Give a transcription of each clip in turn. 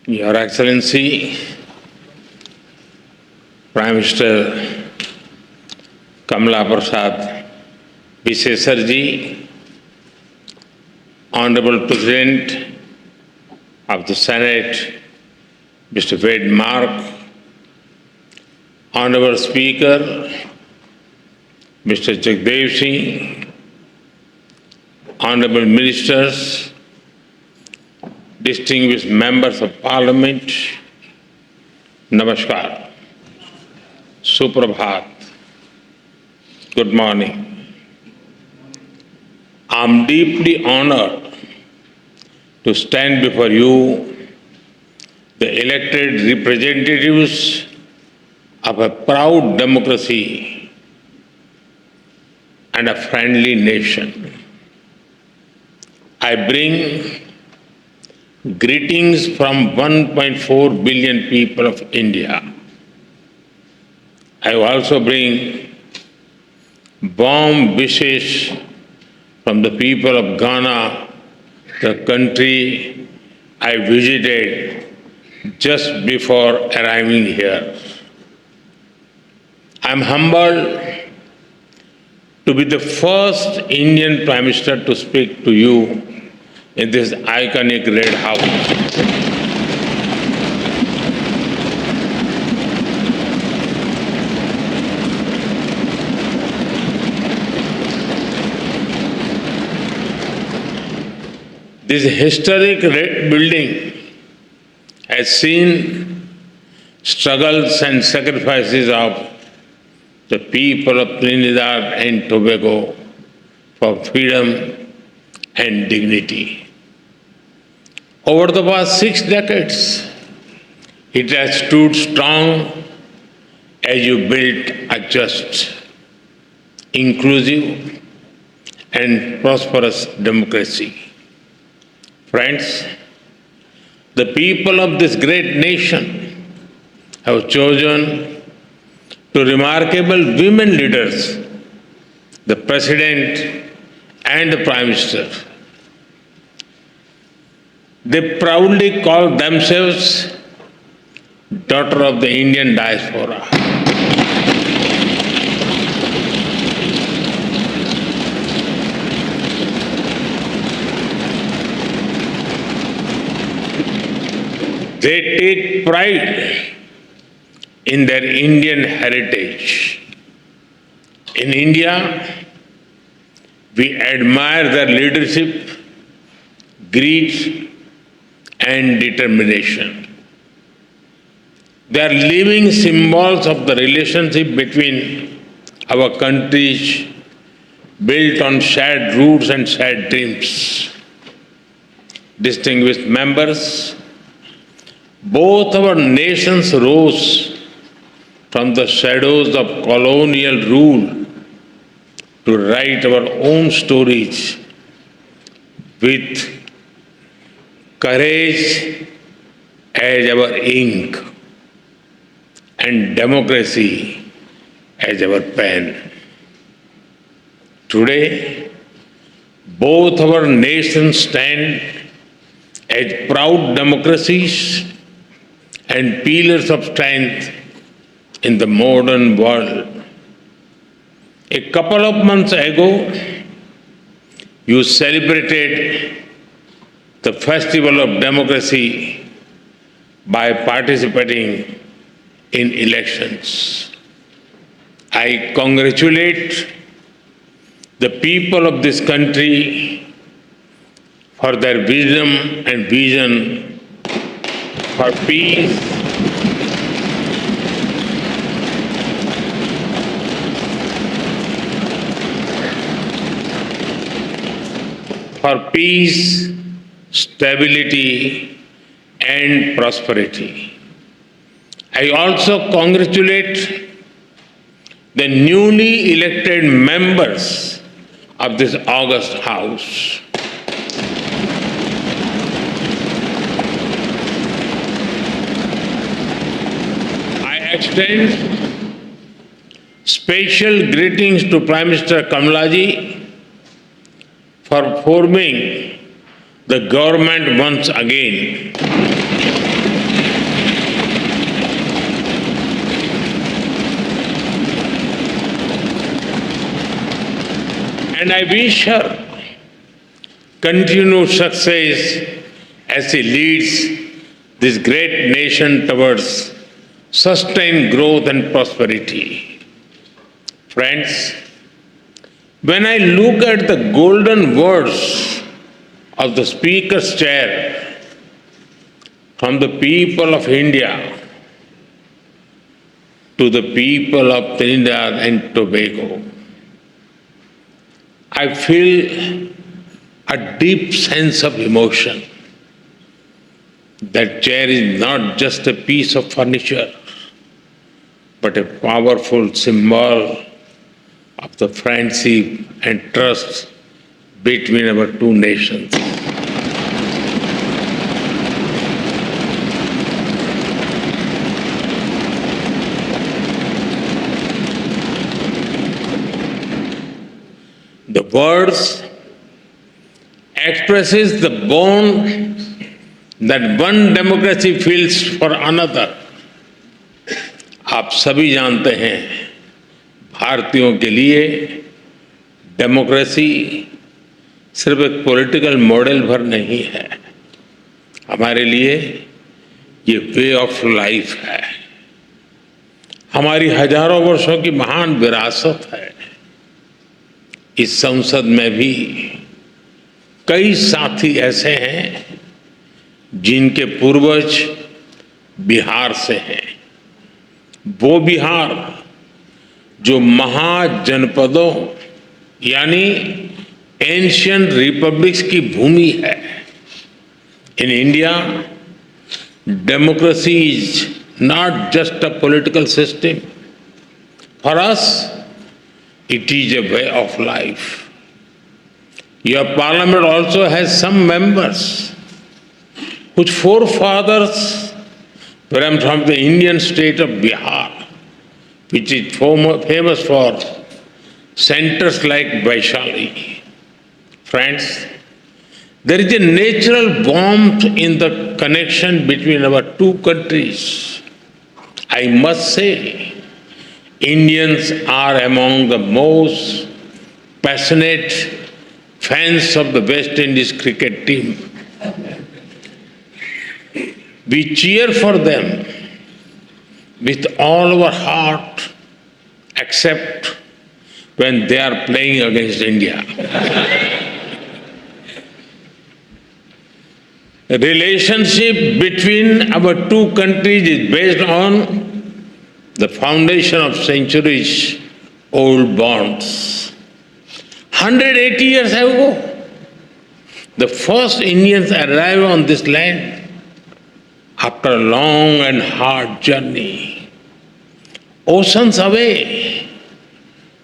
Your Excellency, Prime Minister Kamala Prasad Vishesarji, Honorable President of the Senate, Mr. Wade Mark, Honorable Speaker, Mr. Jagdev Singh, Honorable Ministers, distinguished members of Parliament, Namaskar, Suprabhat, good morning. I am deeply honored to stand before you, the elected representatives of a proud democracy and a friendly nation. I bring greetings from 1.4 billion people of India. I also bring warm wishes from the people of Ghana, the country I visited just before arriving here. I am humbled to be the first Indian Prime Minister to speak to you in this iconic Red House. This historic red building has seen struggles and sacrifices of the people of Trinidad and Tobago for freedom and dignity. Over the past 6 decades, it has stood strong as you built a just, inclusive, and prosperous democracy. Friends, the people of this great nation have chosen two remarkable women leaders, the President and the Prime Minister. They proudly call themselves daughter of the Indian diaspora. They take pride in their Indian heritage. In India, we admire their leadership, grit, and determination. They are living symbols of the relationship between our countries, built on shared roots and shared dreams. Distinguished members, both our nations rose from the shadows of colonial rule to write our own stories with courage as our ink and democracy as our pen. Today, both our nations stand as proud democracies and pillars of strength in the modern world. A couple of months ago, you celebrated the Festival of Democracy by participating in elections. I congratulate the people of this country for their wisdom and vision for peace, stability, and prosperity. I also congratulate the newly elected members of this august House. I extend special greetings to Prime Minister Kamalaji for forming the government once again. And I wish her continued success as she leads this great nation towards sustained growth and prosperity. Friends, when I look at the golden words of the Speaker's chair from the people of India to the people of Trinidad and Tobago, I feel a deep sense of emotion. That chair is not just a piece of furniture, but a powerful symbol of the friendship and trust between our two nations. The words expresses the bond that one democracy feels for another. आप सभी जानते हैं, भारतीयों के लिए democracy सिर्फ एक political model भर नहीं है, हमारे लिए ये वे ऑफ लाइफ है, हमारी हजारों वर्षों की महान विरासत है। इस संसद में भी कई साथी ऐसे हैं जिनके पूर्वज बिहार से हैं। वो बिहार जो महाजनपदों यानी एंशियंट रिपब्लिक्स की भूमि है। In India, democracy is not just a political system, for us it is a way of life. Your parliament also has some members whose forefathers were from the Indian state of Bihar, which is famous for centers like Vaishali. Friends, there is a natural warmth in the connection between our two countries. I must say, Indians are among the most passionate fans of the West Indies cricket team. We cheer for them with all our heart, except when they are playing against India. The relationship between our two countries is based on the foundation of centuries-old bonds. 180 years ago, the first Indians arrived on this land after a long and hard journey. Oceans away,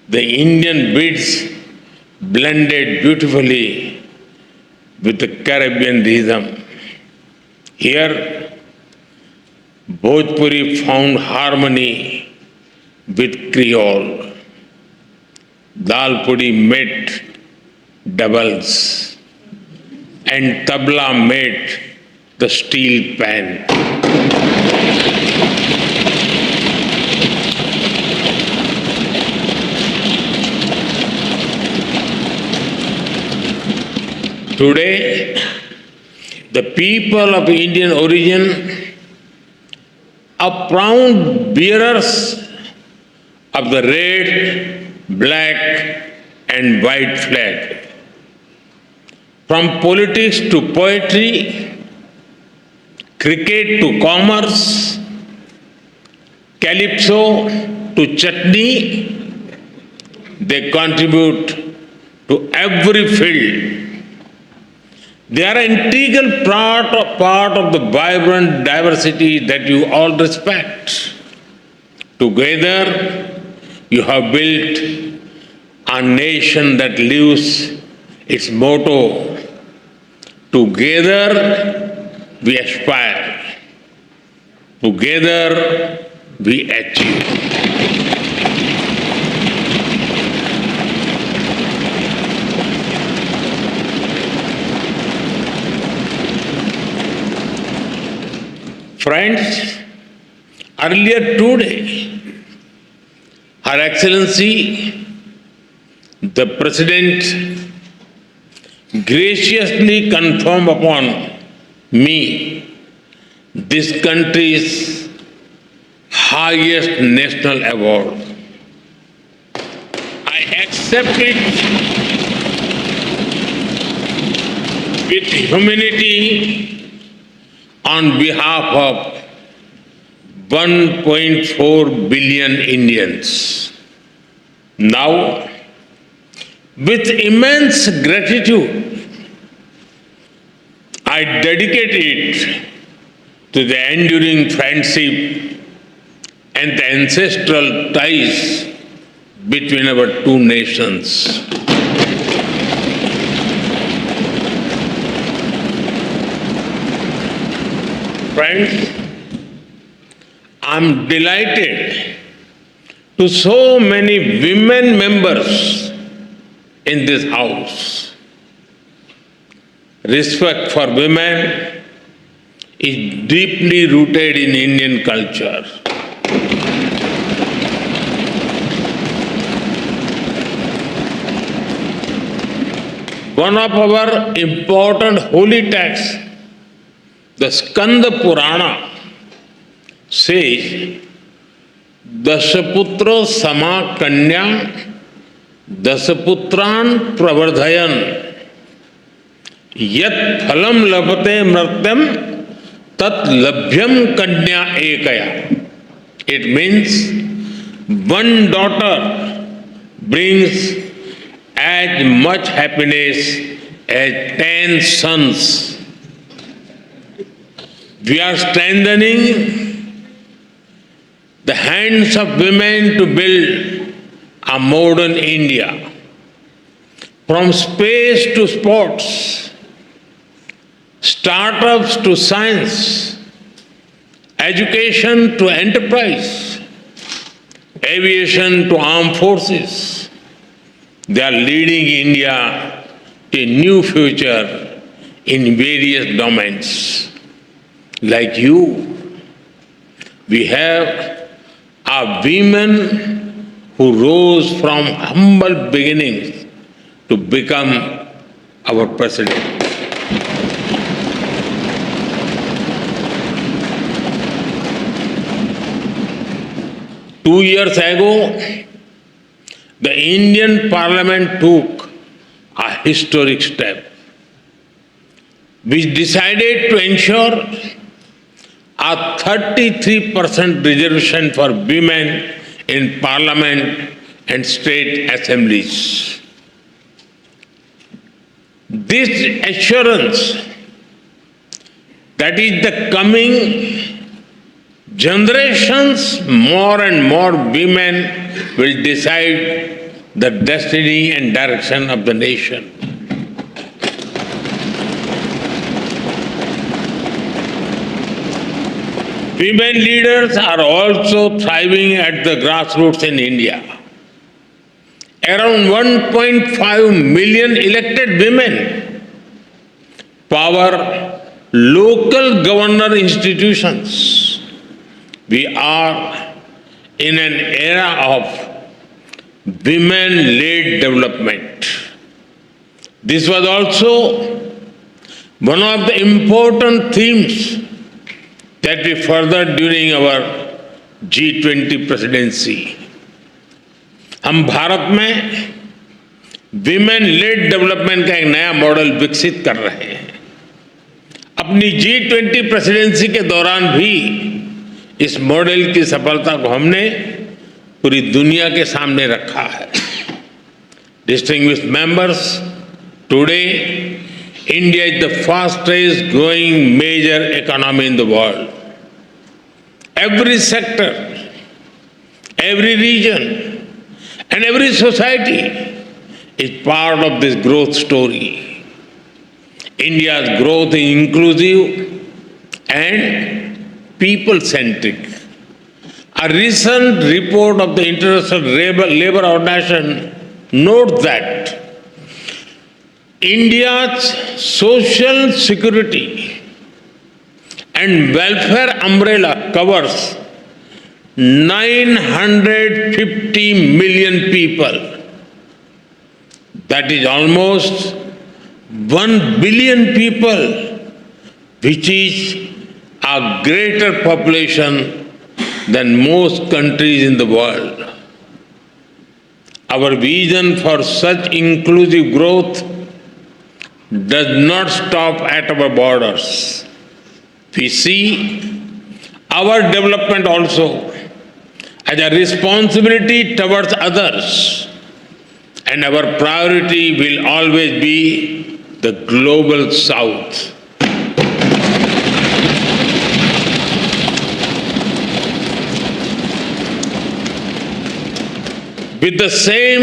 the Indian beats blended beautifully with the Caribbean rhythm. Here, Bhojpuri found harmony with Creole. Dalpuri met doubles and tabla met the steel pan. Today, the people of Indian origin are proud bearers of the red, black and white flag. From politics to poetry, cricket to commerce, calypso to chutney, they contribute to every field. They are an integral part of the vibrant diversity that you all respect. Together, you have built a nation that lives its motto, together we aspire, together we achieve. Friends, earlier today, Her Excellency The President graciously conferred upon me this country's highest national award. I accept it with humility on behalf of 1.4 billion Indians. Now, with immense gratitude, I dedicate it to the enduring friendship and the ancestral ties between our two nations. Friends, I'm delighted to so many women members in this house. Respect for women is deeply rooted in Indian culture. One of our important holy texts, the Skanda Purana, says, Dasaputro sama kanya Dasaputran pravardhayan Yat phalam labhate mratyam tat labhyam kanya ekaya. It means one daughter brings as much happiness as 10 sons. We are strengthening the hands of women to build a modern India. From space to sports, startups to science, education to enterprise, aviation to armed forces, they are leading India to a new future in various domains. Like you, we have a women who rose from humble beginnings to become our president. Two years ago, the Indian Parliament took a historic step. We decided to ensure a 33% reservation for women in Parliament and state assemblies. This assurance that is the coming generations, more and more women will decide the destiny and direction of the nation. Women leaders are also thriving at the grassroots in India. Around 1.5 million elected women power local governor institutions. We are in an era of women-led development. This was also one of the important themes that we furthered during our G20 presidency. हम भारत में women lead development का एक नया model विकसित कर रहे हैं. अपनी G20 प्रेसिडेंसी के दौरान भी इस मॉडल की सफलता को हमने पूरी दुनिया के सामने रखा है. Distinguished members, today India is the fastest growing major economy in the world. Every sector, every region, and every society is part of this growth story. India's growth is inclusive and people-centric. A recent report of the International Labour Organization notes that India's social security and welfare umbrella covers 950 million people. that is almost 1 billion people, which is a greater population than most countries in the world. Our vision for such inclusive growth does not stop at our borders. We see our development also as a responsibility towards others, and our priority will always be the global south. With the same